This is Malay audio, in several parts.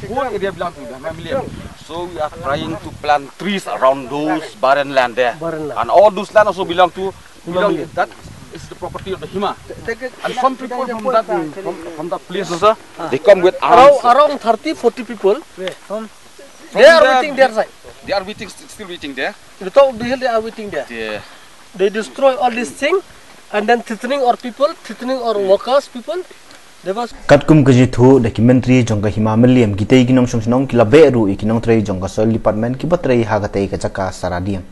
whole area belong to the Milliam. So we are trying to plant trees around those barren land there. And all those land also belong that is the property of the Hima. And some people from that place also, they come with arms. Around 30-40 people. They are waiting their side. They are still waiting there. The top of the hill, they are waiting there. Yeah. They destroy all these things and then threatening our people, threatening our workers, people. Katkum kajithu documentary jongga Hima Milliam gitei ginom songsinong kilaberu ikinong tray jongga soil department kibatray hagatay kachaka saradiang.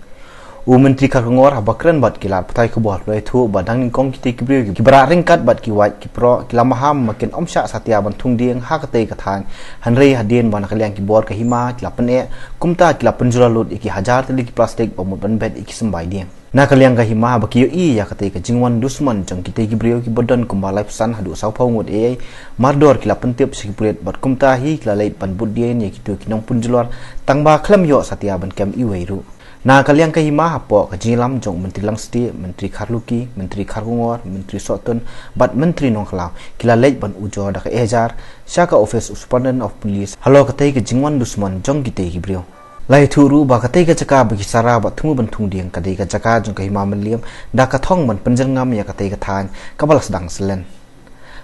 Menteri Kakangor habakran bat kilar patai kebuah loy thu badang ningkong kita kibriu kibra ringkat bat kiwat kipro kilamaham makin omsya satya bantung dieng hakatei kathang hanrei hadien bana kaliang kibor ka Hima kilapane kumta kilapen julalut iki hajar teli ki plastik pamut banbet iki sembai dieng na kaliang ka Hima bakiyo i yakatei ka jingwan dusman jong kita kibriu kibodon kumbalai pesan hadu saupau ngut ei mardor kilapen tiap sikipulet bat kumta hi kilalai banbut dien yakitu kinong punjulor tangba klam yo satya ban kem iweiru. Na kaliang ka Hima hapo kajilam jong Menteri Langsdi, Menteri Karluki, Menteri Kargungor, Menteri Sotun, bat Menteri Nongklau, kila lej ban ujo da ka ejar, syaka Office of Superintendent of Police, halo katay ka jingwan dusman jong kitay kibriyo. Lai turu ba katay ka jaka bagi sara bat tumu bantung diang katay ka jaka jong ka Hima Milliam, da kathong man penjengam ya katay ka than, kabalas dang selen.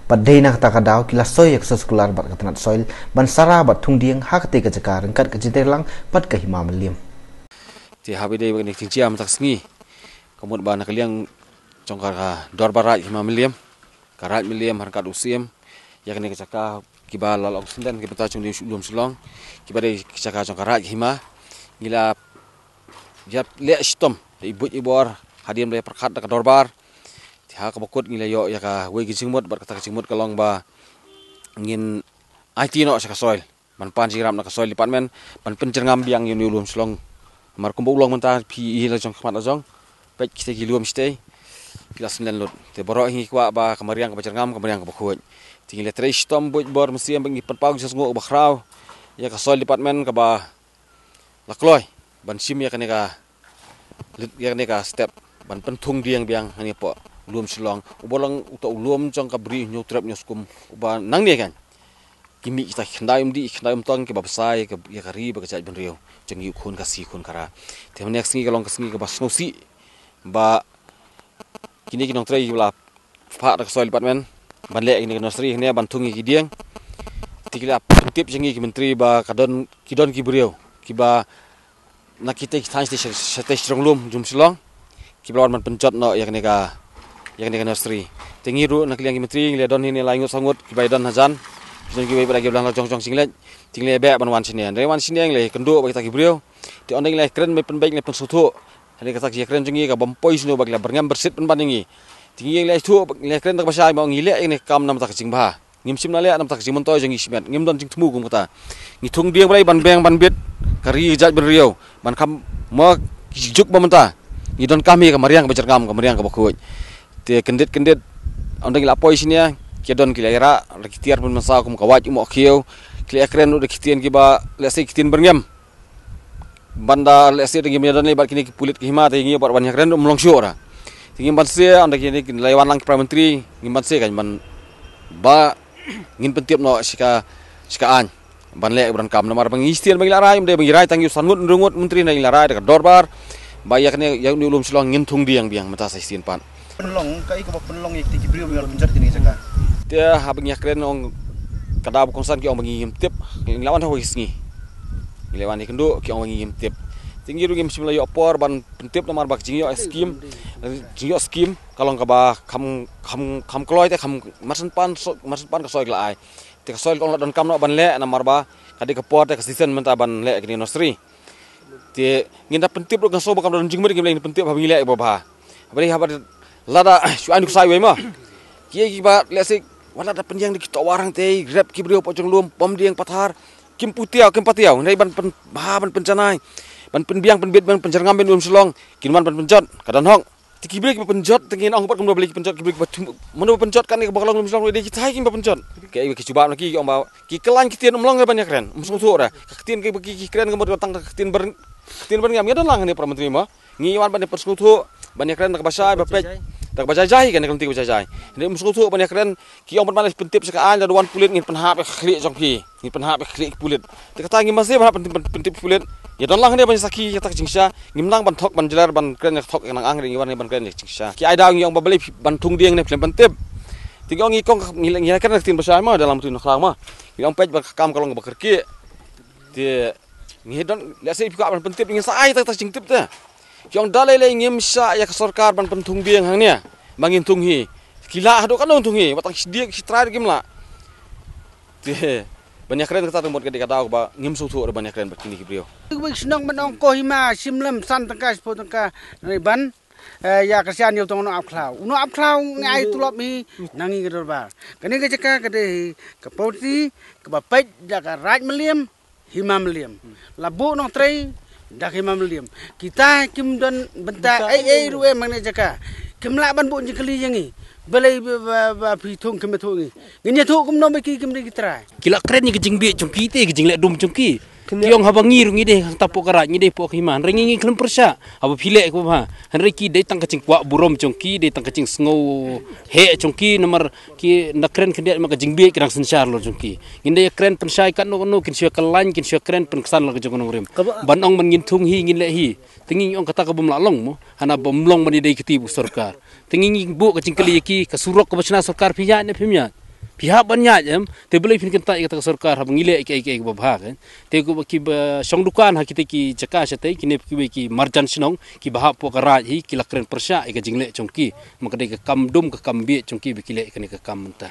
Bat day na kata kadaw kila soy yak sekular bat katanat soil, ban sara bat tung diang ha katay ka jaka rengkat ka jitay lang bat ka Hima Milliam. Ti habi day bagni tingciam tak sngi kamut ba nakaliang jongkar ka dorbarat Hima Milliam karat Milliam harkat usim yakni kecaka kibal lalong sindan kibata chung lum sulong kibade kecaka jongkarat Hima ngila jap le stom ibut ibor hadiam day perkat ka dorbar ti ha kabakut ngila yo ya ka we gijingmut bar kata gijingmut kalong ba ngin IT no sa soil man pan siram na ka soil department pan pencerngam biang yun lum sulong mar kumbu ulang mentah pi la jong khmat jong pek kita giluam stay kila senen lot te borok hi kwa ba kamariang ka berngam kamariang ka bakhuj tinggal tre stom boj bor mesti bang penpau sesngo bakrau ya ka soil department ka ba lakloi ban sim ya kaneka step ban pentung diang biang hani po luam silong ubolang uta luam jong ka bri nyu trap nyuskum uba nang ni kan kimi kita khandayum tong ke babsai ke ya kari ba kajat benriu jengi khun ka si khun kara te next ngi kalong kasngi ka basno si ba kini kinong trai la fa ka soil department ban le ini nursery ne ban thungi ki dieng tikila tip jengi ki menteri ba kidon ki beriu ki ba nakite ki than state strong lum jum silong ki blon man pencot no yak ne ka nursery tengi ru nakliang ki menteri le don ni la ingut sangut ki ba don hazan Jadi kita bagi belang jong singlet, tinggal be ban wan sini. Dari wan sini yang le kendo bagi taki beliau. Di ondeng le keren me penbaik le pensutu. Hari kata kia keren jengi ka bompoi sini bagi le berngam bersit penban ini. Tinggi yang le tu le keren tak pasai mau ngile ini kam nam tak jing bah. Ngim sim na le nam tak jing montoi jengi simet. Ngim don jing temu kum kata. Ngitung dia balai ban beng ban bit kari jat beriau. Ban kam mau juk mementa. Ngidon kami ka mariang ka berngam ka mariang ka bakuj. Dia kendit ondeng le apoi sini ya. Kedon kilera rekitiar pun masa kum kawat umo khieu kile kren udah kitian kiba lesi kitian berngem banda lesi dengan medan le bat kini pulit ki Hima tingi bat banyak kren umlong syura tingi banse anda kini lewan lang prime menteri ngimban se kan ban ba ngin pentiap no sikaan ban le bran kam nomor bang istian bang larai de bang rai tangi sangut rungut menteri na larai dekat dorbar bayak ne yang ulum silong ngin tung diang biang mata sa istian pan penlong kai ko penlong ikti kibriu biar benjar kini saka dia habangnya keren ong kada konsan ki ong mangim tip lawan ho isngi lewan ikendo ki ong mangim tip tinggi rugim simla yo por ban pentip nomor bak jingyo skim kalong ka ba kham kloi te kham marsan pan ka soil lai te ka soil kong don kam no ban le nomor ba kadi ka por te ka season menta ban le kini nursery te nginda pentip ro ka so bakam don jingmer ki le pentip habang le ba bari habar lada suan ku sai we ma ki ba lesik wala da penjang di kita warang teh grab ki brio pocong lum pom diang pathar kim patiau nei ban pencanai ban penbiang penbit ban pencerngam ben lum selong kinman ban penjot kadan hong ki brio ki penjot tengin ong pat kum beli penjot ki brio mun penjot kan ki bakal lum selong di kita ki penjot ki coba lagi ki ong ba ki kelan ki tien umlong banyak keren musung tu ora ketien ki keren kemur datang ketien berngam ya dan lang ni para menteri ma ngiwan ban persekutu banyak keren ka basai bapet tak bajai kan kalau tidak bajai ini musuh tu banyak keren ki orang bermalas pentip sekaan dan wan kulit ngin penhap khli jongki ngin penhap khli kulit kata ngin masih penhap pentip kulit ya don lang dia banyak saki tak jingsha ngim lang ban thok ban jelar ban keren thok yang ang ring wan ban keren jingsha ki ai dang yang babali bantung dieng ne film pentip tiga ngi kong ngilang kan tin bersama dalam tu nak lama yang pej bakam kalau bekerja dia ngi don lesi pika ban pentip ngin sai tak jingtip ta yang dalai ngim sa ya sarkar ban pentung dieng hang nia bangin tunghi kila hado kan tunghi batang dia kitrai gimla te banyak keren kata tempat ketika tahu ba ngim sutu banyak keren begini beliau senang menong ko hima simlem san tangka spot tangka ban ya kasihan yo tong no apklau ngai tulop mi nangi gedor ba kene ke ceka kede ke poti ke bapet jaga raj meliam hima meliam labu no trei dak hima meliam kita kim don benta ruwe mangne jaka kim la ban bu jekeli yangi balai ba pitung kim thu ngi ngenya thu kum no me ki kim ri tra kila keren ni kejing bi jongki te kejing le dum jongki tiong habangi rungi de tapo karat ni de po himan rengi klem persa aba pile ko ha hanre ki de tang kecing kwa burom jongki de tang kecing sngo he jongki nomor ki na keren kende ma kejing bi kirang sensar lo jongki nginde keren pensai kan no kin sio kelan kin sio keren penkesan lo jong no rim banong man ngin tung hi ngin le hi tingi ong kata ka bum la long mo hana bom long man de kiti bu sarkar tingi bu kecing kali ki kasurok ko bachna sarkar pihak ne pihak pihak banyak jam te boleh fin kenta kata sarkar hab ngile ke babha kan te ko ki song dukan ha kita ki jaka sate ki ne ki marjan sinong ki bahap po karaj hi ki lakren persya ke jingle chongki makade ke kam dum ke kam bi chongki bi kile ke kam mentah